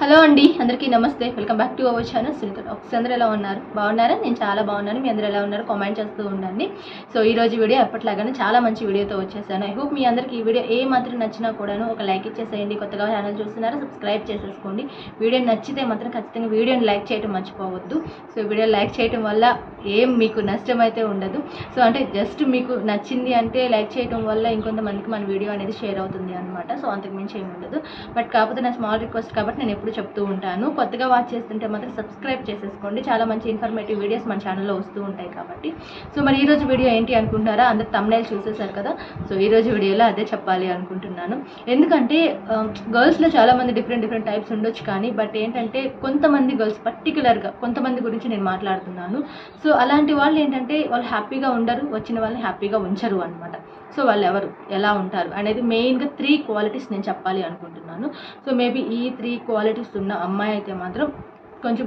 Hello అండి, అందరికీ నమస్తే. Welcome back to our channel Sunitha talks. అందరూ ఎలా ఉన్నారు? బాగున్నారా? నేను చాలా బాగున్నాను. మీ అందరూ ఎలా ఉన్నారు? కామెంట్ చేస్తూ ఉండండి. సో ఈ రోజు వీడియో ఎప్పటిలాగానే చాలా మంచి వీడియోతో వచ్చేసాను. ఐ హోప్ మీ అందరికీ ఈ వీడియో ఏ మాత్రం నచ్చినా కూడాను ఒక లైక్ ఇచ్చేసేయండి. కొత్తగా ఛానల్ చూస్తున్నారా? సబ్స్క్రైబ్ చేసేసుకోండి. వీడియో నచ్చితే మాత్రం ఖచ్చితంగా వీడియోని లైక్ చేయడం మర్చిపోవద్దు. సో వీడియో లైక్ చేయడం వల్ల ఏం మీకు నష్టం అయితే ఉండదు. సో అంటే జస్ట్ మీకు నచ్చింది అంటే లైక్ చేయడం వల్ల ఇంకొంతమందికి మన వీడియో అనేది షేర్ అవుతుంది అనమాట. సో అంతకుమించి ఏమి ఉండదు. బట్ కాకపోతే నా స్మాల్ రిక్వెస్ట్ కాబట్టి నేను ఎప్పుడు చెప్తూ ఉంటాను, కొత్తగా వాచ్ చేస్తుంటే మాత్రం సబ్స్క్రైబ్ చేసేసుకోండి. చాలా మంచి ఇన్ఫర్మేటివ్ వీడియోస్ మన ఛానల్లో వస్తూ ఉంటాయి కాబట్టి. సో మరి ఈరోజు వీడియో ఏంటి అనుకుంటున్నారా? అందరు తమ్నైల్ చూసేసారు కదా. సో ఈరోజు వీడియోలో అదే చెప్పాలి అనుకుంటున్నాను. ఎందుకంటే గర్ల్స్లో చాలామంది డిఫరెంట్ టైప్స్ ఉండొచ్చు, కానీ బట్ ఏంటంటే కొంతమంది గర్ల్స్ పర్టికులర్గా కొంతమంది గురించి నేను మాట్లాడుతున్నాను. సో అలాంటి వాళ్ళు ఏంటంటే వాళ్ళు హ్యాపీగా ఉండరు, వచ్చిన వాళ్ళని హ్యాపీగా ఉంచరు అనమాట. సో వాళ్ళు ఎవరు, ఎలా ఉంటారు అనేది మెయిన్గా 3 క్వాలిటీస్ నేను చెప్పాలి అనుకుంటున్నాను. సో మేబీ ఈ 3 క్వాలిటీస్ ఉన్న అమ్మాయి అయితే మాత్రం కొంచెం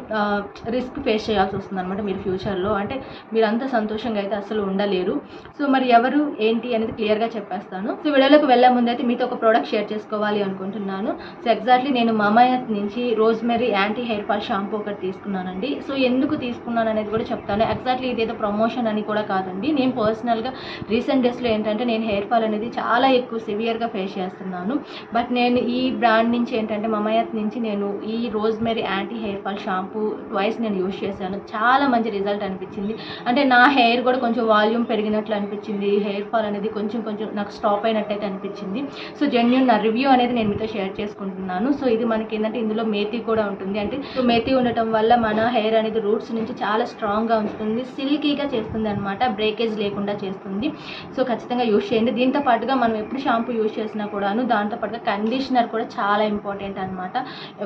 రిస్క్ ఫేస్ చేయాల్సి వస్తుంది అనమాట మీరు ఫ్యూచర్లో. అంటే మీరు అంత సంతోషంగా అయితే అసలు ఉండలేరు. సో మరి ఎవరు ఏంటి అనేది క్లియర్గా చెప్పేస్తాను. సో వీడియోలోకి వెళ్ళే ముందు అయితే మీతో ఒక ప్రోడక్ట్ షేర్ చేసుకోవాలి అనుకుంటున్నాను. సో ఎగ్జాక్ట్లీ నేను మామాయత్ నుంచి rosemary anti hair fall shampoo ఒకటి తీసుకున్నానండి. సో ఎందుకు తీసుకున్నాను అనేది కూడా చెప్తాను. ఎగ్జాక్ట్లీ ఇదేదో ప్రమోషన్ అని కూడా కాదండి. నేను పర్సనల్గా రీసెంట్ డేస్లో ఏంటంటే నేను హెయిర్ ఫాల్ అనేది చాలా ఎక్కువ సివియర్గా ఫేస్ చేస్తున్నాను. బట్ నేను ఈ బ్రాండ్ నుంచి ఏంటంటే మామాయత్ నుంచి నేను ఈ rosemary anti hair fall shampoo twice నేను యూజ్ చేశాను. చాలా మంచి రిజల్ట్ అనిపించింది. అంటే నా హెయిర్ కూడా కొంచెం వాల్యూమ్ పెరిగినట్లు అనిపించింది. హెయిర్ ఫాల్ అనేది కొంచెం నాకు స్టాప్ అయినట్టయితే అనిపించింది. సో జెన్యూన్ నా రివ్యూ అనేది నేను మీతో షేర్ చేసుకుంటున్నాను. సో ఇది మనకి ఏంటంటే ఇందులో మేతి కూడా ఉంటుంది. అంటే సో మేతి ఉండటం వల్ల మన హెయిర్ అనేది రూట్స్ నుంచి చాలా స్ట్రాంగ్గా ఉంచుతుంది, సిల్కీగా చేస్తుంది అనమాట, బ్రేకేజ్ లేకుండా చేస్తుంది. సో ఖచ్చితంగా యూజ్ చేయండి. దీంతో పాటుగా మనం ఎప్పుడు షాంపూ యూజ్ చేసినా కూడాను దాంతో పాటుగా కండిషనర్ కూడా చాలా ఇంపార్టెంట్ అనమాట.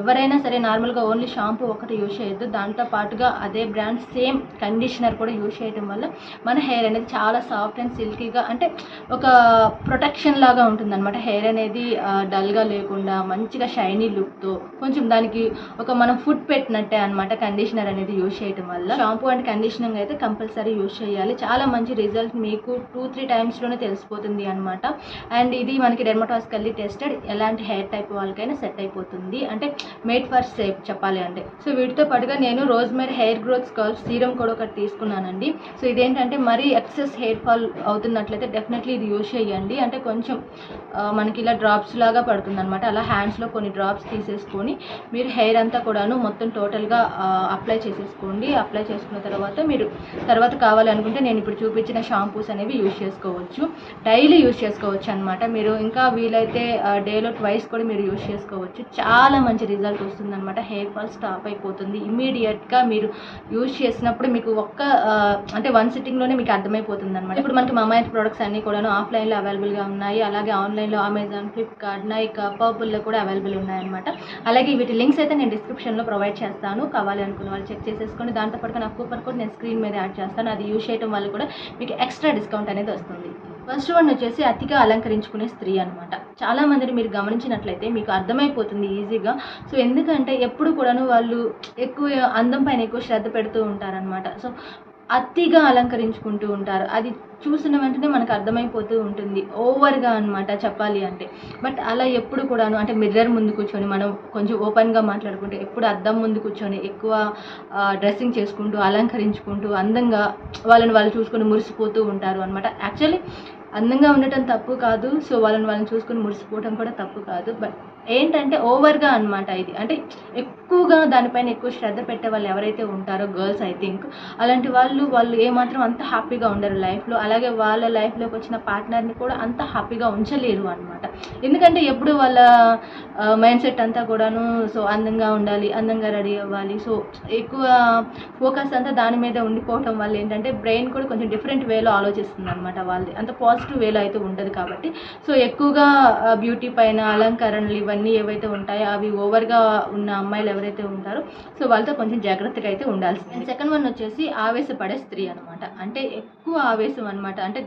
ఎవరైనా సరే నార్మల్గా ఓన్లీ షాంపూ ఒకటి యూజ్ చేయొద్దు, దాంతో పాటుగా అదే బ్రాండ్ సేమ్ కండిషనర్ కూడా యూజ్ చేయడం వల్ల మన హెయిర్ అనేది చాలా సాఫ్ట్ అండ్ సిల్కీగా, అంటే ఒక ప్రొటెక్షన్ లాగా ఉంటుంది అనమాట. హెయిర్ అనేది డల్గా లేకుండా మంచిగా షైనీ లుక్తో కొంచెం దానికి ఒక మనం ఫుడ్ పెట్టినట్టే అనమాట కండిషనర్ అనేది యూజ్ చేయడం వల్ల. షాంపూ అండ్ కండిషనర్ అయితే కంపల్సరీ యూజ్ చేయాలి. చాలా మంచి రిజల్ట్ మీకు 2-3 టైమ్స్లోనే తెలిసిపోతుంది అనమాట. అండ్ ఇది మనకి డెర్మటాలజికల్లీ టెస్టెడ్, ఎలాంటి హెయిర్ టైప్ వాళ్ళకైనా సెట్ అయిపోతుంది. అంటే మేడ్ ఫర్ సేఫ్ చెప్పాలి అంటే. సో వీటితో పాటుగా నేను rosemary hair growth SCALP serum కూడా ఒకటి తీసుకున్నానండి. సో ఇదేంటంటే మరీ ఎక్సెస్ హెయిర్ ఫాల్ అవుతున్నట్లయితే డెఫినెట్లీ ఇది యూజ్ చేయండి. అంటే కొంచెం మనకి ఇలా డ్రాప్స్ లాగా పడుతుంది అనమాట. అలా హ్యాండ్స్లో కొన్ని డ్రాప్స్ తీసేసుకొని మీరు హెయిర్ అంతా కూడాను మొత్తం టోటల్గా అప్లై చేసేసుకోండి. అప్లై చేసుకున్న తర్వాత కావాలి అనుకుంటే నేను ఇప్పుడు చూపించిన షాంపూస్ అనేవి యూజ్ చేసుకోవచ్చు. డైలీ యూజ్ చేసుకోవచ్చు అనమాట. మీరు ఇంకా వీలైతే డేలో ట్వైస్ కూడా మీరు యూజ్ చేసుకోవచ్చు. చాలా మంచి రిజల్ట్ వస్తుంది అనమాట. హెయిర్ ఫాల్ స్టాప్ అయిపోతుంది ఇమీడియట్గా. మీరు యూజ్ చేసినప్పుడు మీకు అంటే 1 సిట్టింగ్లోనే మీకు అర్థమైపోతుంది అనమాట. ఇప్పుడు మనకి మామాయత్ ప్రొడక్ట్స్ అన్నీ కూడా ఆఫ్లైన్లో అవైలబుల్గా ఉన్నాయి, అలాగే ఆన్లైన్లో అమెజాన్, ఫ్లిప్కార్ట్, నైకా, పర్పుల్లో కూడా అవైలబుల్ ఉన్నాయన్నమాట. అలాగే వీటి లింక్స్ అయితే నేను డిస్క్రిప్షన్లో ప్రొవైడ్ చేస్తాను. కావాలి అనుకున్న వాళ్ళు చెక్ చేసేసుకొని దాంతోపాటుగా నా కూపన్ కోడ్ నేను స్క్రీన్ మీద యాడ్ చేస్తాను. అది యూజ్ చేయడం వల్ల కూడా మీకు ఎక్స్ట్రా డిస్కౌంట్ అనేది వస్తుంది. ఫస్ట్ వన్ వచ్చేసి అతిగా అలంకరించుకునే స్త్రీ అనమాట. చాలా మందిని మీరు గమనించినట్లయితే మీకు అర్థమైపోతుంది ఈజీగా. సో ఎందుకంటే ఎప్పుడు కూడాను వాళ్ళు ఎక్కువ అందం పైన ఎక్కువ శ్రద్ధ పెడుతూ ఉంటారనమాట. సో అతిగా అలంకరించుకుంటూ ఉంటారు. అది చూసిన వెంటనే మనకు అర్థమైపోతూ ఉంటుంది, ఓవర్గా అనమాట చెప్పాలి అంటే. బట్ అలా ఎప్పుడు కూడాను అంటే మిర్రర్ ముందు కూర్చొని మనం కొంచెం ఓపెన్గా మాట్లాడుకుంటే, ఎప్పుడు అద్దం ముందు కూర్చొని ఎక్కువ డ్రెస్సింగ్ చేసుకుంటూ అలంకరించుకుంటూ అందంగా వాళ్ళు చూసుకొని మురిసిపోతూ ఉంటారు అనమాట. యాక్చువల్లీ అందంగా ఉండటం తప్పు కాదు. సో వాళ్ళని చూసుకొని మురిసిపోవడం కూడా తప్పు కాదు. బట్ ఏంటంటే ఓవర్గా అనమాట ఇది. అంటే ఎక్కువగా దానిపైన ఎక్కువ శ్రద్ధ పెట్టే వాళ్ళు ఎవరైతే ఉంటారో గర్ల్స్, ఐ థింక్ అలాంటి వాళ్ళు ఏమాత్రం అంత హ్యాపీగా ఉండరు లైఫ్లో. అలాగే వాళ్ళ లైఫ్లోకి వచ్చిన పార్ట్నర్ని కూడా అంత హ్యాపీగా ఉంచలేరు అనమాట. ఎందుకంటే ఎప్పుడు వాళ్ళ మైండ్ సెట్ అంతా కూడాను సో అందంగా ఉండాలి, అందంగా రెడీ అవ్వాలి. సో ఎక్కువ ఫోకస్ అంతా దాని మీద ఉండిపోవటం వల్ల ఏంటంటే బ్రెయిన్ కూడా కొంచెం డిఫరెంట్ వేలో ఆలోచిస్తుంది అనమాట. వాళ్ళది అంత పాజిటివ్ వేలో అయితే ఉండదు కాబట్టి. సో ఎక్కువగా బ్యూటీ పైన అలంకరణలు ఇవన్నీ ఏవైతే ఉంటాయో అవి ఓవర్గా ఉన్న అమ్మాయిలు ఎవరైతే ఉంటారో సో వాళ్ళతో కొంచెం జాగ్రత్తగా అయితే ఉండాల్సింది. అండ్ సెకండ్ వన్ వచ్చేసి ఆవేశపడే స్త్రీ అనమాట. అంటే ఎక్కువ ఆవేశం అనమాట. అంటే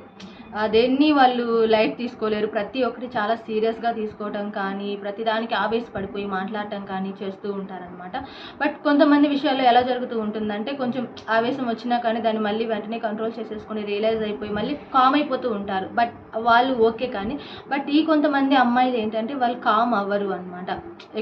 దేన్ని వాళ్ళు లైట్ తీసుకోలేరు. ప్రతి ఒక్కటి చాలా సీరియస్గా తీసుకోవటం కానీ, ప్రతిదానికి ఆవేశపడిపోయి మాట్లాడటం కానీ చేస్తూ ఉంటారనమాట. బట్ కొంతమంది విషయాల్లో ఎలా జరుగుతూ ఉంటుందంటే కొంచెం ఆవేశం వచ్చినా కానీ దాన్ని మళ్ళీ వెంటనే కంట్రోల్ చేసేసుకొని రియలైజ్ అయిపోయి మళ్ళీ కామ్ అయిపోతూ ఉంటారు. బట్ వాళ్ళు ఓకే. కానీ బట్ ఈ కొంతమంది అమ్మాయిలు ఏంటంటే వాళ్ళు కామ్ అవ్వరు అనమాట.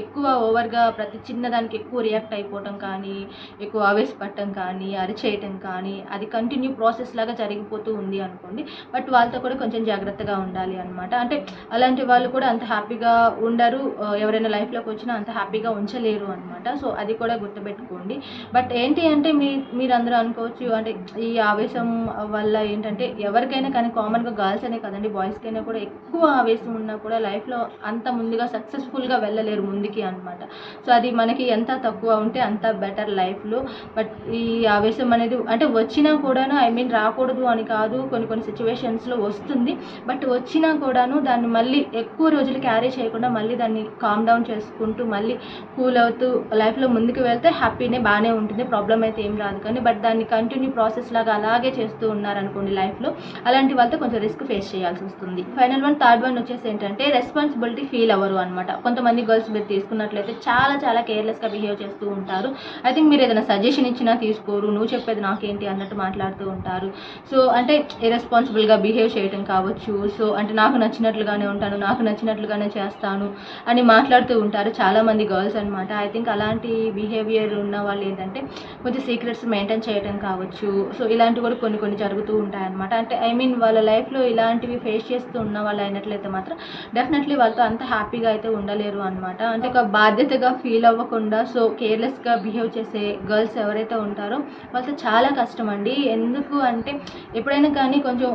ఎక్కువ ఓవర్గా ప్రతి చిన్నదానికి ఎక్కువ రియాక్ట్ అయిపోవటం కానీ, ఎక్కువ ఆవేశపడటం కానీ, అరిచేయటం కానీ, అది కంటిన్యూ ప్రాసెస్ లాగా జరిగిపోతూ ఉంది అనుకోండి. బట్ వాళ్ళతో కూడా కొంచెం జాగ్రత్తగా ఉండాలి అనమాట. అంటే అలాంటి వాళ్ళు కూడా అంత హ్యాపీగా ఉండరు, ఎవరైనా లైఫ్లోకి వచ్చినా అంత హ్యాపీగా ఉంచలేరు అనమాట. సో అది కూడా గుర్తుపెట్టుకోండి. బట్ ఏంటి అంటే మీరందరూ అనుకోవచ్చు, అంటే ఈ ఆవేశం వల్ల ఏంటంటే ఎవరికైనా కానీ కామన్గా గర్ల్స్ అనే కదండి, బాయ్స్కైనా కూడా ఎక్కువ ఆవేశం ఉన్నా కూడా లైఫ్లో అంత ముందుగా సక్సెస్ఫుల్గా వెళ్ళలేరు ముందుకి అనమాట. సో అది మనకి ఎంత తక్కువ ఉంటే అంత బెటర్ లైఫ్లో. బట్ ఈ ఆవేశం అనేది అంటే వచ్చినా కూడాను, ఐ మీన్ రాకూడదు అని కాదు, కొన్ని సిచ్యువేషన్స్లో వస్తుంది. బట్ వచ్చినా కూడాను దాన్ని మళ్ళీ ఎక్కువ రోజులు క్యారీ చేయకుండా మళ్ళీ దాన్ని కామ్ డౌన్ చేసుకుంటూ మళ్ళీ కూల్ అవుతూ లైఫ్లో ముందుకు వెళ్తే హ్యాపీనే, బాగానే ఉంటుంది, ప్రాబ్లం అయితే ఏం రాదు. కానీ బట్ దాన్ని కంటిన్యూ ప్రాసెస్ లాగా అలాగే చేస్తూ ఉన్నారనుకోండి లైఫ్లో, అలాంటి వాళ్ళతో కొంచెం రిస్క్ ఫేస్ చేయాల్సి వస్తుంది. ఫైనల్ వన్, థర్డ్ వన్ వచ్చేసి ఏంటంటే రెస్పాన్సిబిలిటీ ఫీల్ అవ్వరు అనమాట. కొంతమంది గర్ల్స్ మీరు తీసుకున్నట్లయితే చాలా కేర్లెస్గా బిహేవ్ చేస్తూ ఉంటారు. ఐ థింక్ మీరు ఏదైనా సజెషన్ ఇచ్చినా తీసుకోరు, నువ్వు చెప్పేది నాకేంటి అన్నట్టు మాట్లాడుతూ ఉంటారు. సో అంటే ఇర్రెస్పాన్సిబుల్గా బిహేవ్ చేయడం కావచ్చు. సో అంటే నాకు నచ్చినట్లుగానే ఉంటాను, నాకు నచ్చినట్లుగానే చేస్తాను అని మాట్లాడుతూ ఉంటారు చాలామంది గర్ల్స్ అనమాట. ఐ థింక్ అలాంటి బిహేవియర్ ఉన్న వాళ్ళు ఏంటంటే కొంచెం సీక్రెట్స్ మెయింటైన్ చేయడం కావచ్చు. సో ఇలాంటివి కూడా కొన్ని జరుగుతూ ఉంటాయి అనమాట. అంటే ఐ మీన్ వాళ్ళ లైఫ్లో ఇలాంటివి ఫేస్ చేస్తూ ఉన్న వాళ్ళు అయినట్లయితే మాత్రం డెఫినెట్లీ వాళ్ళతో అంత హ్యాపీగా అయితే ఉండలేరు అనమాట. అంటే ఒక బాధ్యతగా ఫీల్ అవ్వకుండా సో కేర్లెస్గా బిహేవ్ చేసే గర్ల్స్ ఎవరైతే ఉంటారో వాళ్ళతో చాలా కష్టం అండి. ఎందుకు అంటే ఎప్పుడైనా కానీ కొంచెం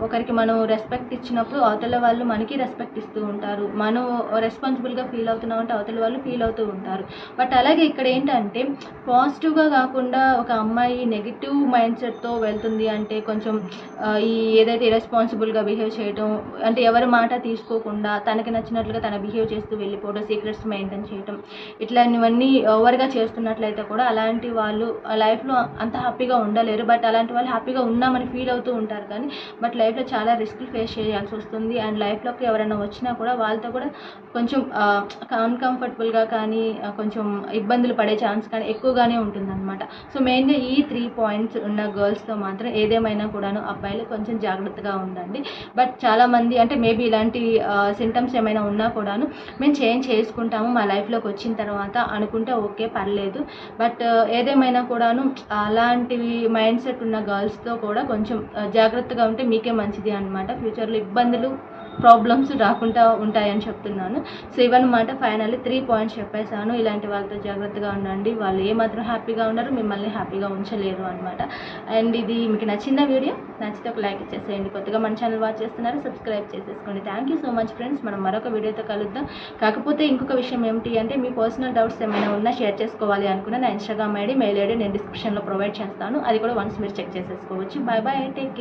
ఒకరికి మనం రెస్పెక్ట్ ఇచ్చినప్పుడు అవతల వాళ్ళు మనకి రెస్పెక్ట్ ఇస్తూ ఉంటారు. మనం రెస్పాన్సిబుల్గా ఫీల్ అవుతున్నామంటే అవతల వాళ్ళు ఫీల్ అవుతూ ఉంటారు. బట్ అలాగే ఇక్కడ ఏంటంటే పాజిటివ్గా కాకుండా ఒక అమ్మాయి నెగిటివ్ మైండ్ సెట్తో వెళ్తుంది అంటే కొంచెం ఈ ఏదైతే ఇర్రెస్పాన్సిబుల్గా బిహేవ్ చేయడం, అంటే ఎవరి మాట తీసుకోకుండా తనకి నచ్చినట్లుగా తన బిహేవ్ చేస్తూ వెళ్ళిపోవడం, సీక్రెట్స్ మెయింటైన్ చేయడం, ఇట్లాంటివన్నీ ఓవర్గా చేస్తున్నట్లయితే కూడా అలాంటి వాళ్ళు లైఫ్లో అంత హ్యాపీగా ఉండలేరు. బట్ అలాంటి వాళ్ళు హ్యాపీగా ఉన్నామని ఫీల్ అవుతూ ఉంటారు. కానీ బట్ లైఫ్లో చాలా రిస్క్లు ఫేస్ చేయాల్సి వస్తుంది. అండ్ లైఫ్లోకి ఎవరైనా వచ్చినా కూడా వాళ్ళతో కూడా కొంచెం అన్కంఫర్టబుల్గా కానీ కొంచెం ఇబ్బందులు పడే ఛాన్స్ కానీ ఎక్కువగానే ఉంటుందన్నమాట. సో మెయిన్గా ఈ 3 పాయింట్స్ ఉన్న గర్ల్స్తో మాత్రం ఏదేమైనా కూడాను అబ్బాయిలు కొంచెం జాగ్రత్తగా ఉండండి. బట్ చాలామంది అంటే మేబీ ఇలాంటి సింటమ్స్ ఏమైనా ఉన్నా కూడాను మేము చేంజ్ చేసుకుంటాము మా లైఫ్లోకి వచ్చిన తర్వాత అనుకుంటే ఓకే, పర్లేదు. బట్ ఏదేమైనా కూడాను అలాంటివి మైండ్ సెట్ ఉన్న గర్ల్స్తో కూడా కొంచెం జాగ్రత్తగా ఉంటే మీకే మంచిది అనమాట. ఫ్యూచర్లో ఇబ్బందులు, ప్రాబ్లమ్స్ రాకుండా ఉంటాయని చెప్తున్నాను. సో ఇవన్నమాట ఫైనల్లీ 3 పాయింట్స్ చెప్పేశాను. ఇలాంటి వాళ్ళతో జాగ్రత్తగా ఉండండి. వాళ్ళు ఏమాత్రం హ్యాపీగా ఉన్నారు, మిమ్మల్ని హ్యాపీగా ఉంచలేరు అనమాట. అండ్ ఇది మీకు నచ్చిన వీడియో నచ్చితే ఒక లైక్ ఇచ్చేసేయండి. కొత్తగా మన ఛానల్ వాచ్ చేస్తున్నారు, సబ్స్క్రైబ్ చేసేసుకోండి. Thank you so much friends. మనం మరొక వీడియోతో కలుద్దాం. కాకపోతే ఇంకొక విషయం ఏమిటి అంటే మీ పర్సనల్ డౌట్స్ ఏమైనా ఉన్నా షేర్ చేసుకోవాలి అనుకున్నా నా ఇన్స్టాగ్రామ్ ఐడి, మెయిల్ ఐడి నేను డిస్క్రిప్షన్లో ప్రొవైడ్ చేస్తాను. అది కూడా వన్స్ మీరు చెక్ చేసేసుకోవచ్చు. Bye bye, take care.